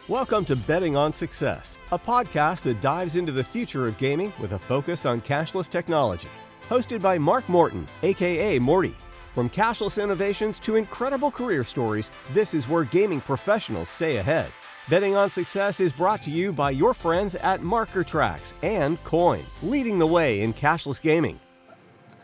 Welcome to Betting on Success, a podcast that dives into the future of gaming with a focus on cashless technology. Hosted by Mark Morton, aka Morty. From cashless innovations to incredible career stories, this is where gaming professionals stay ahead. Betting on Success is brought to you by your friends at Marker Trax and Coin, leading the way in cashless gaming.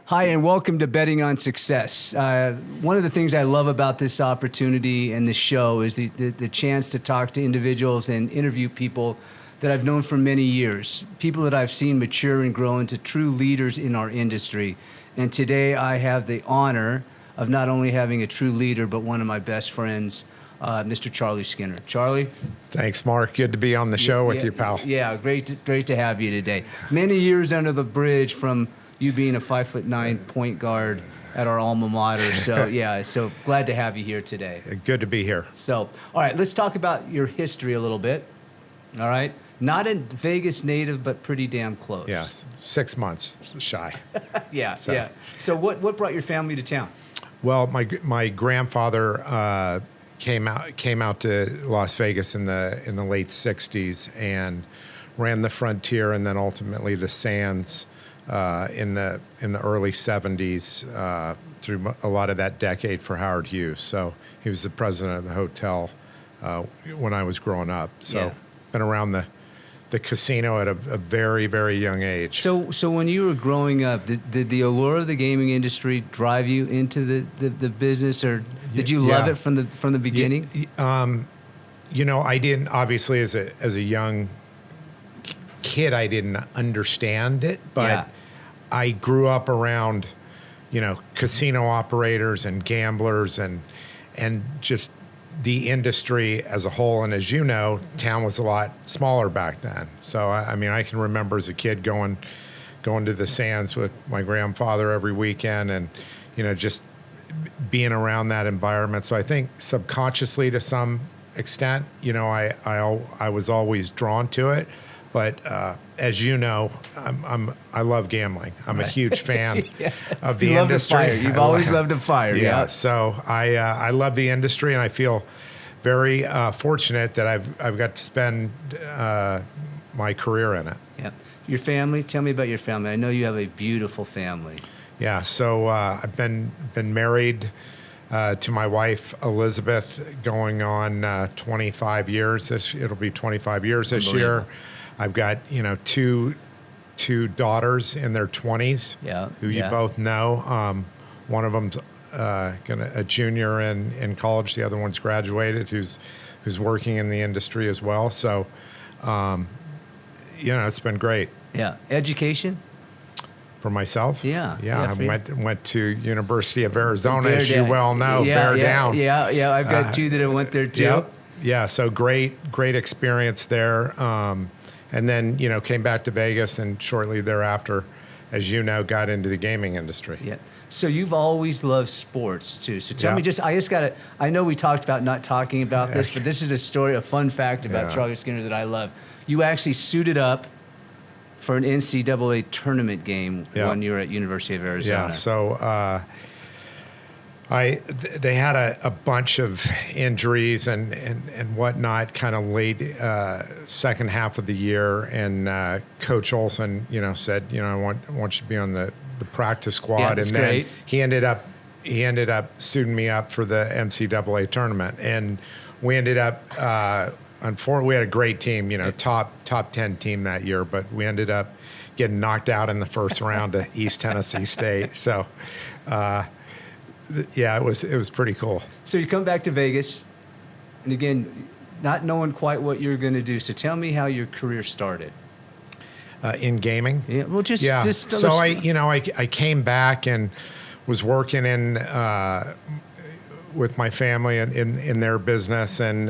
Hi, and welcome to Betting on Success. One of the things I love about this opportunity and this show is the chance to talk to individuals and interview people that I've known for many years, people that I've seen mature and grow into true leaders in our industry. And today I have the honor of not only having a true leader, but one of my best friends, Mr. Charlie Skinner. Charlie? Thanks, Mark. Good to be on the show with you, pal. Yeah, great to have you today. Many years under the bridge from you being a 5'9" point guard at our alma mater. So yeah, so glad to have you here today. Good to be here. So, all right, let's talk about your history a little bit. All right, not a Vegas native, but pretty damn close. Yeah, 6 months shy. Yeah. So what brought your family to town? Well, my grandfather came out to Las Vegas in the late '60s and ran the Frontier and then ultimately the Sands. In the early '70s, through a lot of that decade for Howard Hughes. So he was the president of the hotel when I was growing up. So been around the casino at a very, very young age. So when you were growing up, did the allure of the gaming industry drive you into the business, or did you love it from the beginning? I didn't, obviously as a young kid, I didn't understand it, but I grew up around, casino operators and gamblers and just the industry as a whole. And as you know, town was a lot smaller back then. So I can remember as a kid going to the Sands with my grandfather every weekend, and just being around that environment. So I think subconsciously, to some extent, I was always drawn to it. But as you know, I love gambling. I'm a huge fan of the industry. Love to fire. You've always loved to fire. Yeah. So I love the industry, and I feel very fortunate that I've got to spend my career in it. Yeah. Your family. Tell me about your family. I know you have a beautiful family. Yeah. So I've been married to my wife Elizabeth, going on 25 years. It'll be 25 years this year. I've got, two daughters in their 20s who you both know. One of them's a junior in college. The other one's graduated, who's working in the industry as well. So, it's been great. Yeah. Education? For myself? Yeah. I went to University of Arizona, as you well know, Bear Down. Yeah. I've got two that went there too. Yep. Yeah. So great experience there. And then, came back to Vegas, and shortly thereafter, as you know, got into the gaming industry. Yeah. So you've always loved sports too. So tell me, I know we talked about not talking about this, but this is a fun fact about Charlie Skinner that I love. You actually suited up for an NCAA tournament game when you were at University of Arizona. Yeah. So they had a bunch of injuries and whatnot kind of late second half of the year, and Coach Olson, said, I want you to be on the practice squad, and then great. he ended up suiting me up for the NCAA tournament, and we ended up unfortunately we had a great team, top 10 team that year, but we ended up getting knocked out in the first round to East Tennessee State. So. It was pretty cool. So you come back to Vegas, and again, not knowing quite what you're going to do. So tell me how your career started. In gaming? Yeah. Well, So I came back and was working with my family in their business, and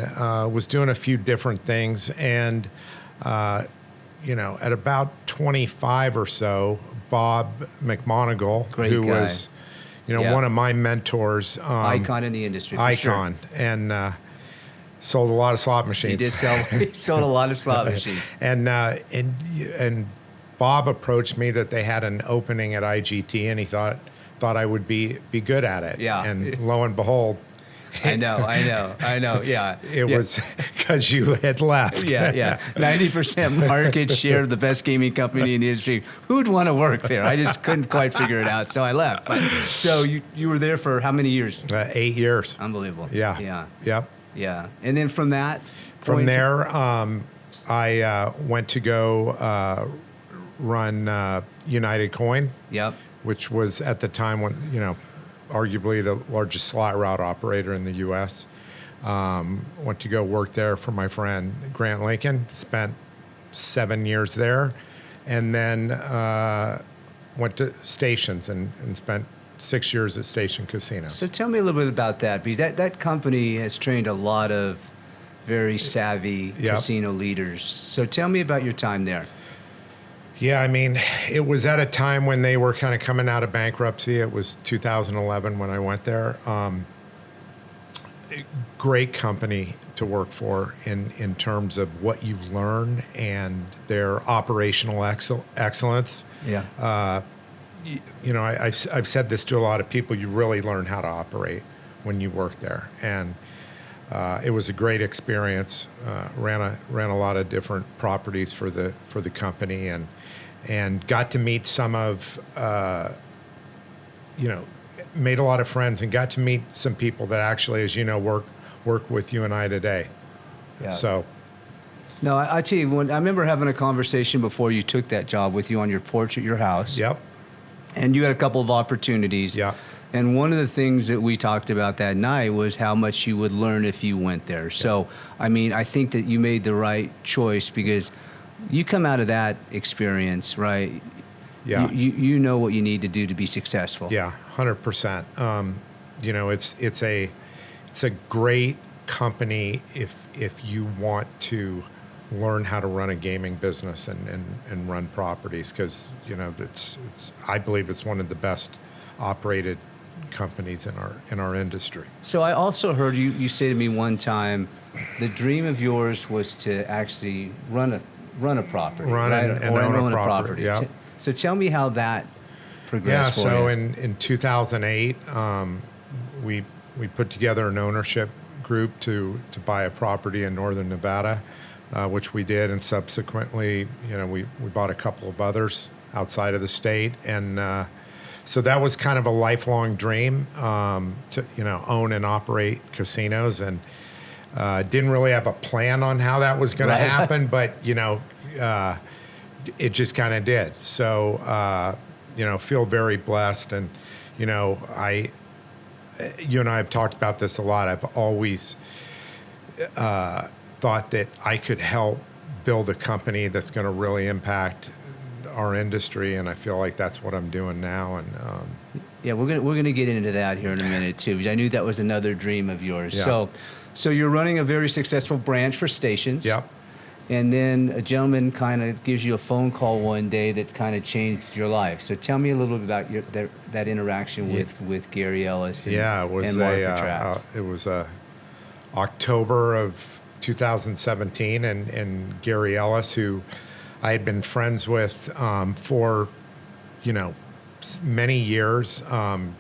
was doing a few different things. And at about 25 or so, Bob McMonigal, who was one of my mentors. Icon in the industry, for sure. And sold a lot of slot machines. He sold a lot of slot machines. And Bob approached me that they had an opening at IGT, and he thought I would be good at it. Yeah. And lo and behold, I know. Yeah. It was because you had left. Yeah. 90% market share of the best gaming company in the industry. Who'd want to work there? I just couldn't quite figure it out, so I left. But so you were there for how many years? 8 years. Unbelievable. Yeah. Yep. Yeah. And then from that From there, I went to go run United Coin. Yep. Which was at the time when, arguably the largest slot route operator in the U.S. Went to go work there for my friend Grant Lincoln, spent 7 years there, and then went to Stations and spent 6 years at Station Casinos. So tell me a little bit about that, because that company has trained a lot of very savvy casino leaders. So tell me about your time there. Yeah, I mean, it was at a time when they were kind of coming out of bankruptcy. It was 2011 when I went there. Great company to work for in terms of what you learn and their operational excellence. Yeah. I've said this to a lot of people. You really learn how to operate when you work there, and it was a great experience. Ran a lot of different properties for the company, and got to meet some of, made a lot of friends and got to meet some people that actually, as you know, work with you and I today. Yeah. So. No, I tell you, I remember having a conversation before you took that job with you on your porch at your house. Yep. And you had a couple of opportunities. Yeah. And one of the things that we talked about that night was how much you would learn if you went there. So, I mean, I think that you made the right choice, because you come out of that experience, right? Yeah. You know what you need to do to be successful. Yeah, 100%. It's a great company if you want to learn how to run a gaming business and run properties, because I believe it's one of the best operated companies in our industry. So I also heard you say to me one time, the dream of yours was to actually run a property, right? and own a property. Yeah. So tell me how that progressed. Yeah. For So you. in 2008, we put together an ownership group to buy a property in northern Nevada, which we did, and subsequently, we bought a couple of others outside of the state, and so that was kind of a lifelong dream to own and operate casinos, and didn't really have a plan on how that was going to happen, but it just kind of did. So feel very blessed, and you and I have talked about this a lot. I've always thought that I could help build a company that's going to really impact our industry, and I feel like that's what I'm doing now. And yeah, we're gonna get into that here in a minute too, because I knew that was another dream of yours. Yeah. So you're running a very successful branch for Stations. Yep. And then a gentleman kind of gives you a phone call one day that kind of changed your life. So tell me a little bit about that interaction with Gary Ellis and, it was and Marker Trax. It was October of 2017, and Gary Ellis, who I had been friends with for many years.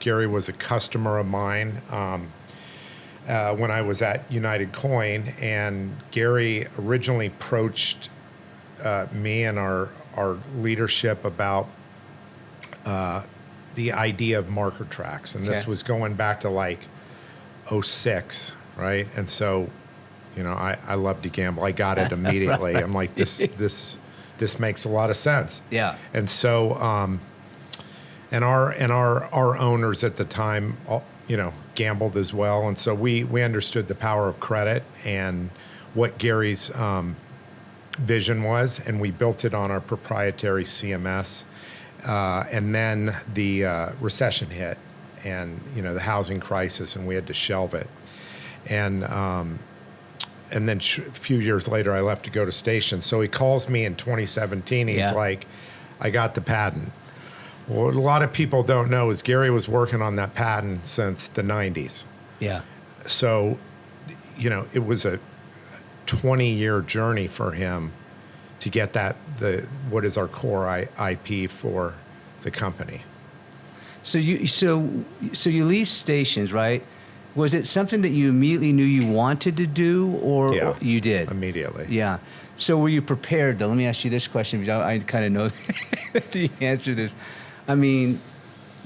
Gary was a customer of mine when I was at United Coin, and Gary originally approached me and our leadership about the idea of Marker Trax, and this was going back to like 2006, right? And so, I love to gamble. I got it immediately. I'm like, this makes a lot of sense. Yeah. And so, and our owners at the time, gambled as well, and so we understood the power of credit and what Gary's vision was, and we built it on our proprietary CMS. And then the recession hit, and the housing crisis, and we had to shelve it. And then a few years later, I left to go to Station. So he calls me in 2017. He's like, "I got the patent." What a lot of people don't know is Gary was working on that patent since the 90s. Yeah. So, it was a 20-year journey for him to get what is our core IP for the company. So you leave Stations, right? Was it something that you immediately knew you wanted to do, or you did? Immediately. Yeah. So were you prepared, though? Let me ask you this question, because I kind of know the answer to this. I mean,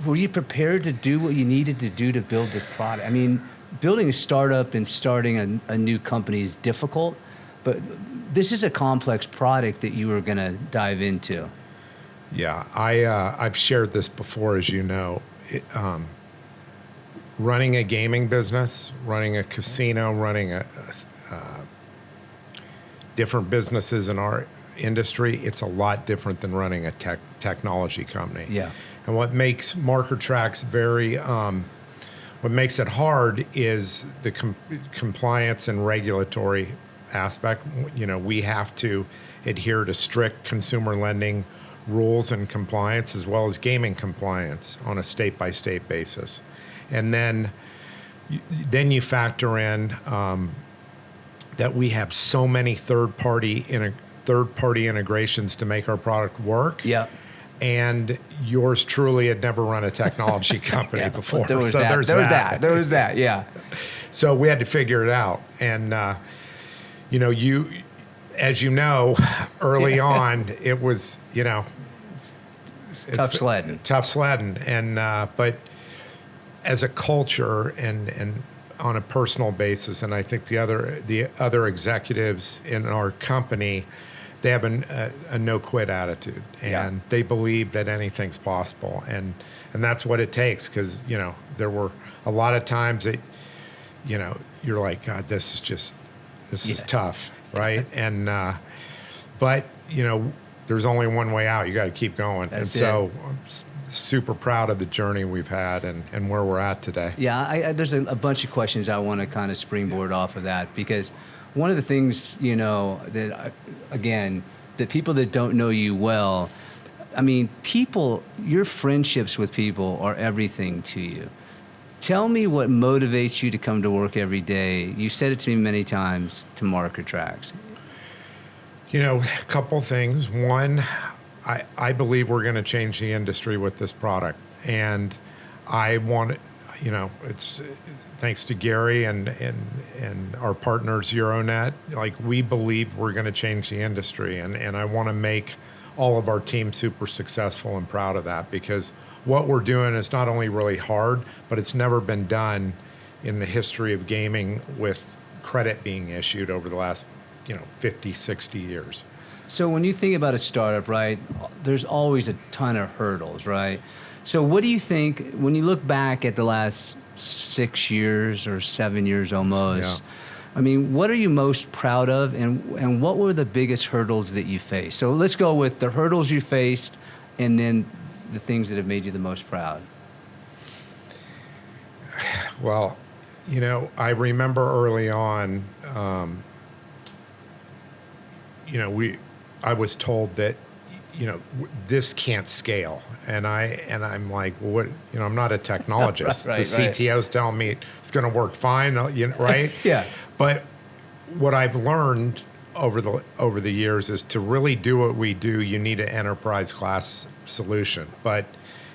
were you prepared to do what you needed to do to build this product? I mean, building a startup and starting a new company is difficult, but this is a complex product that you were going to dive into. Yeah, I've shared this before, as you know. Running a gaming business, running a casino, running different businesses in our industry, it's a lot different than running a technology company. Yeah. And what makes Marker Trax what makes it hard is the compliance and regulatory aspect. You know, we have to adhere to strict consumer lending rules and compliance, as well as gaming compliance on a state-by-state basis. And then you factor in that we have so many third-party integrations to make our product work. Yeah. And yours truly had never run a technology company before. There was that. Yeah. So we had to figure it out. And, as you know, early on, it was, it's tough sledding. Tough sledding. And, but as a culture and on a personal basis, and I think the other executives in our company, they have a no-quit attitude, and they believe that anything's possible, and that's what it takes. Because there were a lot of times that you're like, God, this is tough, right? And but there's only one way out. You got to keep going. So I'm super proud of the journey we've had and where we're at today. Yeah, there's a bunch of questions I want to kind of springboard off of that, because one of the things, that, again, the people that don't know you well, I mean, your friendships with people are everything to you. Tell me what motivates you to come to work every day. You said it to me many times, to Marker Trax. A couple things. One, I believe we're going to change the industry with this product. And I want, it's thanks to Gary and our partners, Euronet, we believe we're going to change the industry. And I want to make all of our team super successful and proud of that, because what we're doing is not only really hard, but it's never been done in the history of gaming with credit being issued over the last 50, 60 years. So when you think about a startup, right, there's always a ton of hurdles, right? So what do you think, when you look back at the last 6 years or 7 years almost, I mean, what are you most proud of, and what were the biggest hurdles that you faced? So let's go with the hurdles you faced, and then the things that have made you the most proud. Well, I remember early on, I was told that, this can't scale. And I'm like, well, what, I'm not a technologist. Right, the CTO's telling me it's going to work fine, right? Yeah. But what I've learned over the years is to really do what we do, you need an enterprise class solution. But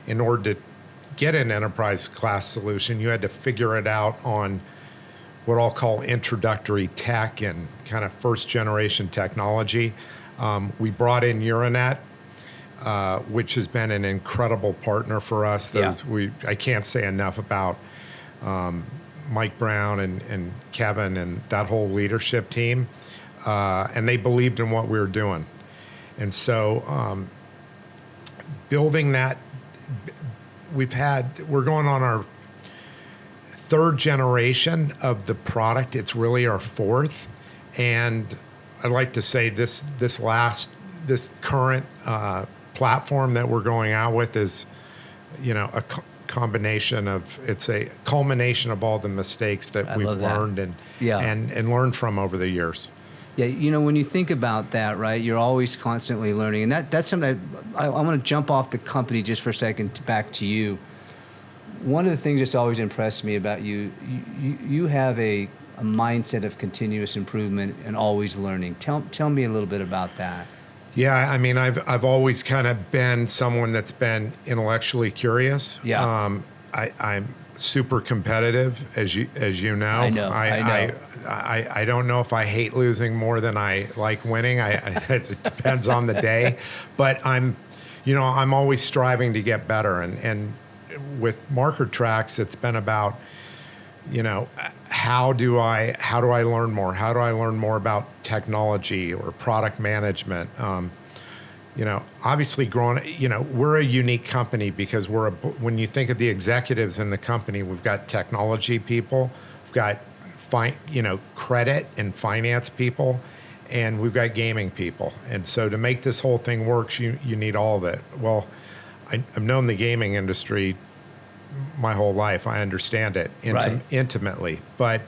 in order to get an enterprise class solution, you had to figure it out on what I'll call introductory tech and kind of first generation technology. We brought in Euronet, which has been an incredible partner for us. I can't say enough about Mike Brown and Kevin and that whole leadership team. And they believed in what we were doing. And so building that, we're going on our third generation of the product. It's really our fourth. And I'd like to say this current platform that we're going out with is, a combination of, it's a culmination of all the mistakes that we've learned and learned from over the years. Yeah, when you think about that, right, you're always constantly learning. And that's something I want to jump off the company just for a second back to you. One of the things that's always impressed me about you have a mindset of continuous improvement and always learning. Tell me a little bit about that. Yeah, I mean, I've always kind of been someone that's been intellectually curious. Yeah. I'm super competitive, as you know. I know. I don't know if I hate losing more than I like winning. It depends on the day, but I'm always striving to get better. And with Marker Trax, it's been about, how do I learn more? How do I learn more about technology or product management? Obviously we're a unique company because when you think of the executives in the company, we've got technology people, we've got credit and finance people, and we've got gaming people. And so to make this whole thing work, you need all of it. Well, I've known the gaming industry my whole life. I understand it intimately, but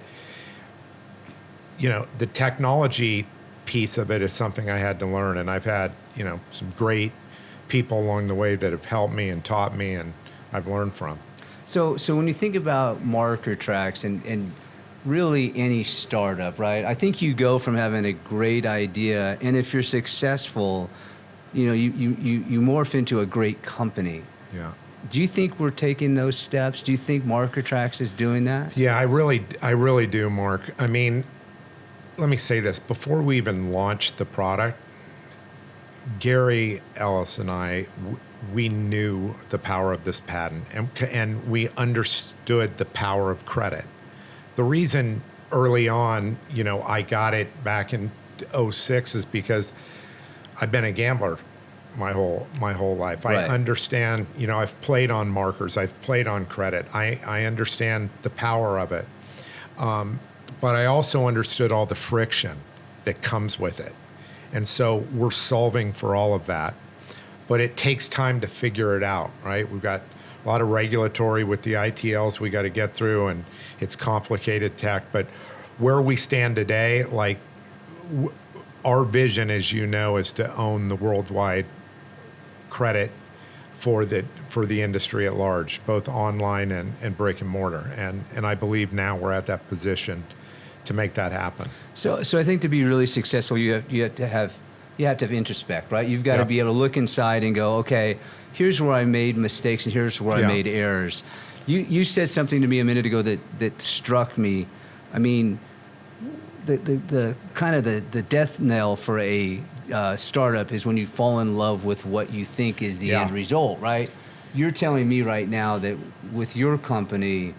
the technology piece of it is something I had to learn, and I've had some great people along the way that have helped me and taught me, and I've learned from. So when you think about Marker Trax and really any startup, right? I think you go from having a great idea, and if you're successful, you morph into a great company. Yeah. Do you think we're taking those steps? Do you think Marker Trax is doing that? Yeah, I really do, Mark. I mean, let me say this. Before we even launched the product, Gary Ellis and I, we knew the power of this patent, and we understood the power of credit. The reason early on, I got it back in '06 is because I've been a gambler my whole life. Right. I understand, I've played on markers, I've played on credit. I understand the power of it. But I also understood all the friction that comes with it. And so we're solving for all of that. But it takes time to figure it out, right? We've got a lot of regulatory with the ITLs we got to get through, and it's complicated tech. But where we stand today, our vision, as you know, is to own the worldwide credit for the industry at large, both online and brick and mortar. And I believe now we're at that position to make that happen. So I think to be really successful, you have to have introspect, right? You've got to be able to look inside and go, okay, here's where I made mistakes and here's where I made errors. You said something to me a minute ago that struck me. I mean, the kind of the death knell for a startup is when you fall in love with what you think is the end result, right? You're telling me right now that with your company,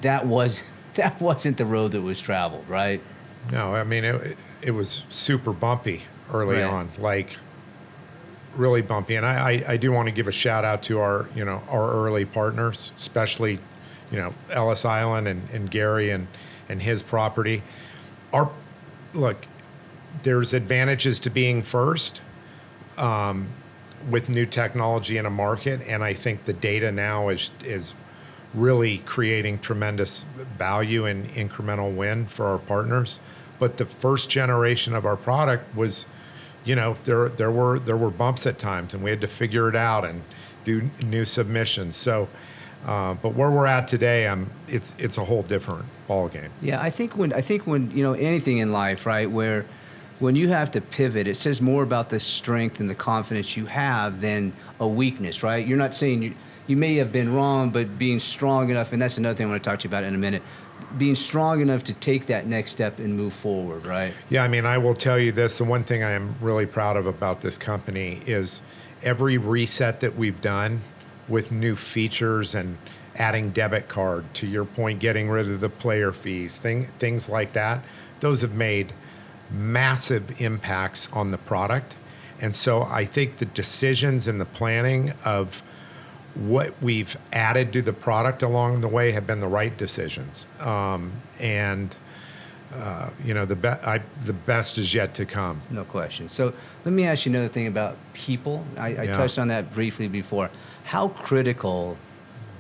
that wasn't the road that was traveled, right? No, I mean, it was super bumpy early on, really bumpy. And I do want to give a shout out to our early partners, especially, Ellis Island and Gary and his property. Look, there's advantages to being first with new technology in a market. And I think the data now is really creating tremendous value and incremental win for our partners. But the first generation of our product was, there were bumps at times, and we had to figure it out and do new submissions. So, but where we're at today, it's a whole different ballgame. Yeah, I think when anything in life, right, where when you have to pivot, it says more about the strength and the confidence you have than a weakness, right? You're not saying you may have been wrong, but being strong enough, and that's another thing I want to talk to you about in a minute, being strong enough to take that next step and move forward, right? Yeah, I mean, I will tell you this, the one thing I am really proud of about this company is every reset that we've done with new features and adding debit card, to your point, getting rid of the player fees, things like that, those have made massive impacts on the product. And so I think the decisions and the planning of what we've added to the product along the way have been the right decisions. The best is yet to come. No question. So let me ask you another thing about people. I touched on that briefly before. How critical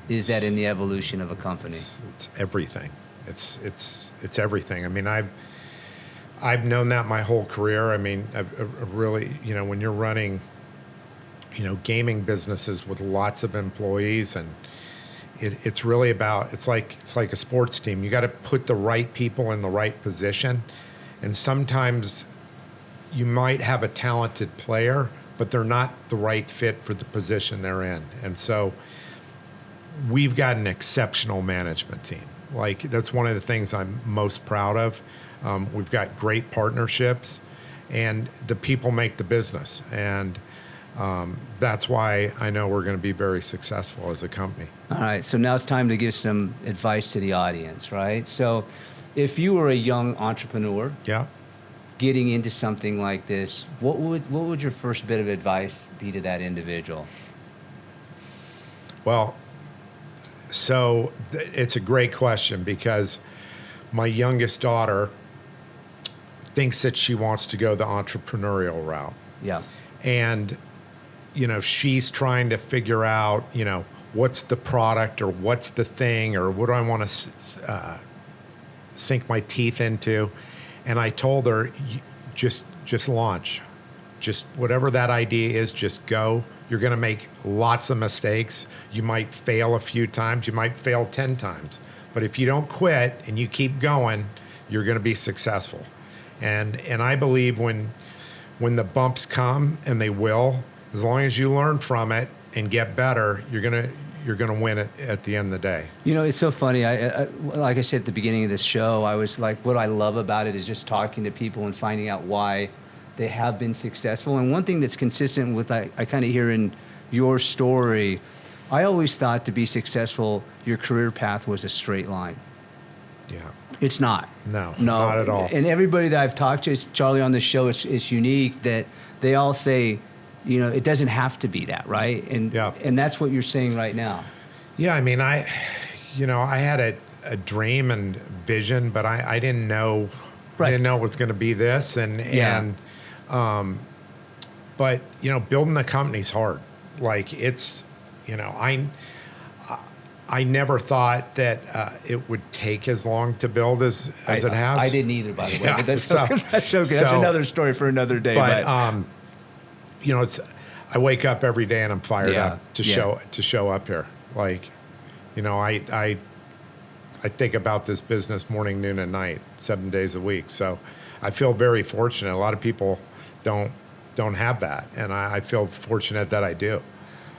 is that in the evolution of a company? It's everything. It's everything. I mean, I've known that my whole career. I mean, I've really, when you're running, gaming businesses with lots of employees, and it's really about, it's like a sports team. You got to put the right people in the right position. And sometimes you might have a talented player, but they're not the right fit for the position they're in. And so we've got an exceptional management team. Like, that's one of the things I'm most proud of. We've got great partnerships, and the people make the business. And that's why I know we're going to be very successful as a company. All right, so now it's time to give some advice to the audience, right? So if you were a young entrepreneur Yeah. getting into something like this, what would your first bit of advice be to that individual? Well, so it's a great question, because my youngest daughter thinks that she wants to go the entrepreneurial route. Yeah. And, she's trying to figure out, what's the product, or what's the thing, or what do I want to sink my teeth into. And I told her, just launch. Just whatever that idea is, just go. You're going to make lots of mistakes. You might fail a few times. You might fail 10 times. But if you don't quit and you keep going, you're going to be successful. And I believe when the bumps come, and they will, as long as you learn from it and get better, you're gonna win it at the end of the day. It's so funny. I like I said at the beginning of this show, I was like, what I love about it is just talking to people and finding out why they have been successful. And one thing that's consistent with I kind of hear in your story, I always thought to be successful, your career path was a straight line. Yeah. It's not. No, not at all. And everybody that I've talked to, Charlie, on this show, it's unique that they all say, it doesn't have to be that, right? And Yeah. and that's what you're saying right now. Yeah, I mean, I had a dream and vision, but I didn't know. Right. I didn't know it was going to be this, but building the company's hard. Like, it's, I never thought that it would take as long to build as it has. I didn't either, by the way. Yeah, But that's so- okay. That's okay. That's so- another story for another day. But I wake up every day and I'm fired Yeah, up to yeah. show up here. Like, I think about this business morning, noon, and night, 7 days a week. So I feel very fortunate. A lot of people don't have that, and I feel fortunate that I do.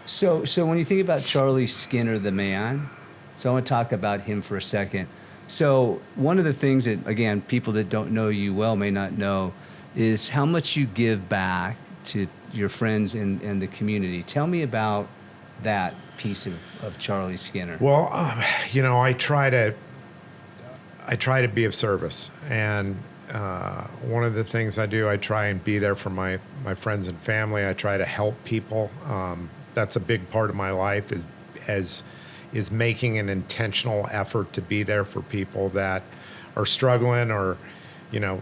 So when you think about Charlie Skinner, the man, so I want to talk about him for a second. So one of the things that, again, people that don't know you well may not know is how much you give back to your friends and the community. Tell me about that piece of Charlie Skinner. Well, I try to be of service, and one of the things I do, I try and be there for my friends and family. I try to help people. That's a big part of my life, is making an intentional effort to be there for people that are struggling, or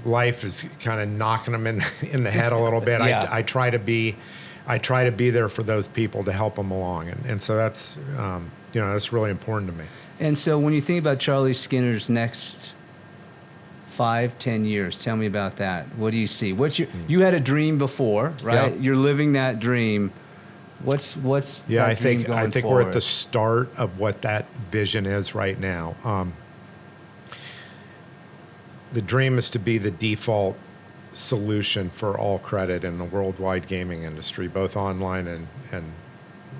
life is kind of knocking them in the head a little bit. Yeah. I try to be there for those people to help them along, and so that's that's really important to me. And so when you think about Charlie Skinner's next 5-10 years, tell me about that. What do you see? You had a dream before, right? Yeah. You're living that dream. What's Yeah, that dream I going think forward? we're at the start of what that vision is right now. The dream is to be the default solution for all credit in the worldwide gaming industry, both online and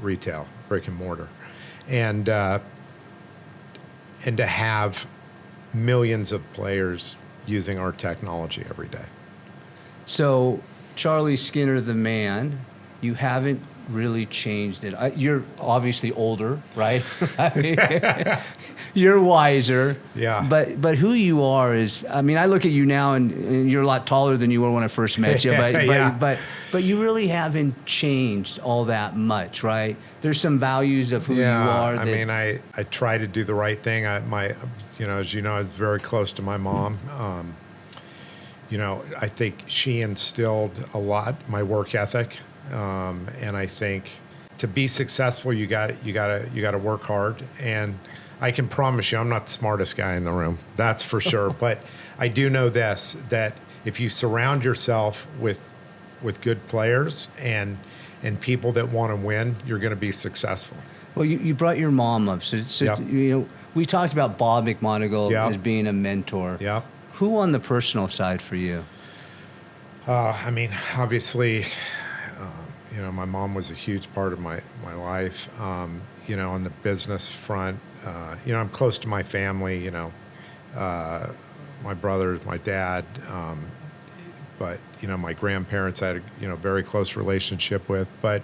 retail, brick and mortar, and to have millions of players using our technology every day. So, Charlie Skinner, the man, you haven't really changed it. You're obviously older, right? I mean, you're wiser. Yeah. But who you are is, I mean, I look at you now and you're a lot taller than you were when I first met you. Yeah. But you really haven't changed all that much, right? There's some values of who you are. I mean, I try to do the right thing. As you know, I was very close to my mom. I think she instilled a lot, my work ethic. And I think to be successful, you got to work hard. And I can promise you, I'm not the smartest guy in the room. That's for sure. But I do know this, that if you surround yourself with good players and people that want to win, you're going to be successful. Well, you brought your mom up. So Yep. We talked about Bob McMonagle Yep. as being a mentor. Yeah. Who on the personal side for you? I mean, obviously, my mom was a huge part of my life. On the business front, I'm close to my family, my brothers, my dad, but, my grandparents I had a, very close relationship with. But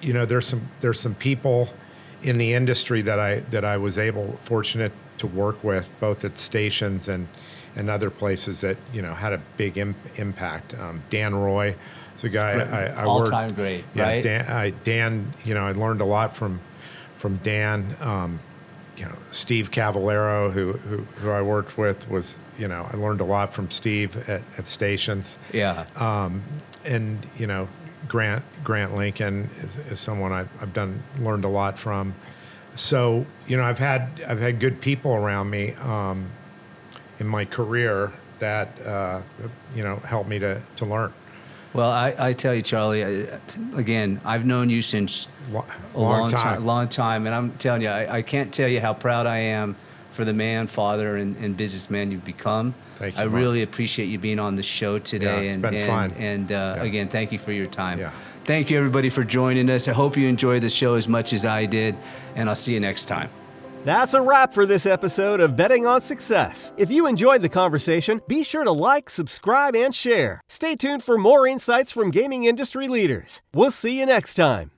there's some people in the industry that I was fortunate to work with, both at stations and other places that, had a big impact. Dan Roy is a guy I worked. All-time great, yeah, right? Dan, I learned a lot from Dan. Steve Cavallero, who I worked with, was, I learned a lot from Steve at stations. Yeah. And Grant Lincoln is someone I've learned a lot from. So I've had good people around me in my career that helped me to learn. Well, I tell you, Charlie, again, I've known you since a long time, and I'm telling you, I can't tell you how proud I am for the man, father, and businessman you've become. Thank you, I Mark. really appreciate you being on the show today. Yeah, it's been fun. And again, thank you for your time. Yeah. Thank you, everybody, for joining us. I hope you enjoyed the show as much as I did, and I'll see you next time. That's a wrap for this episode of Betting on Success. If you enjoyed the conversation, be sure to like, subscribe, and share. Stay tuned for more insights from gaming industry leaders. We'll see you next time.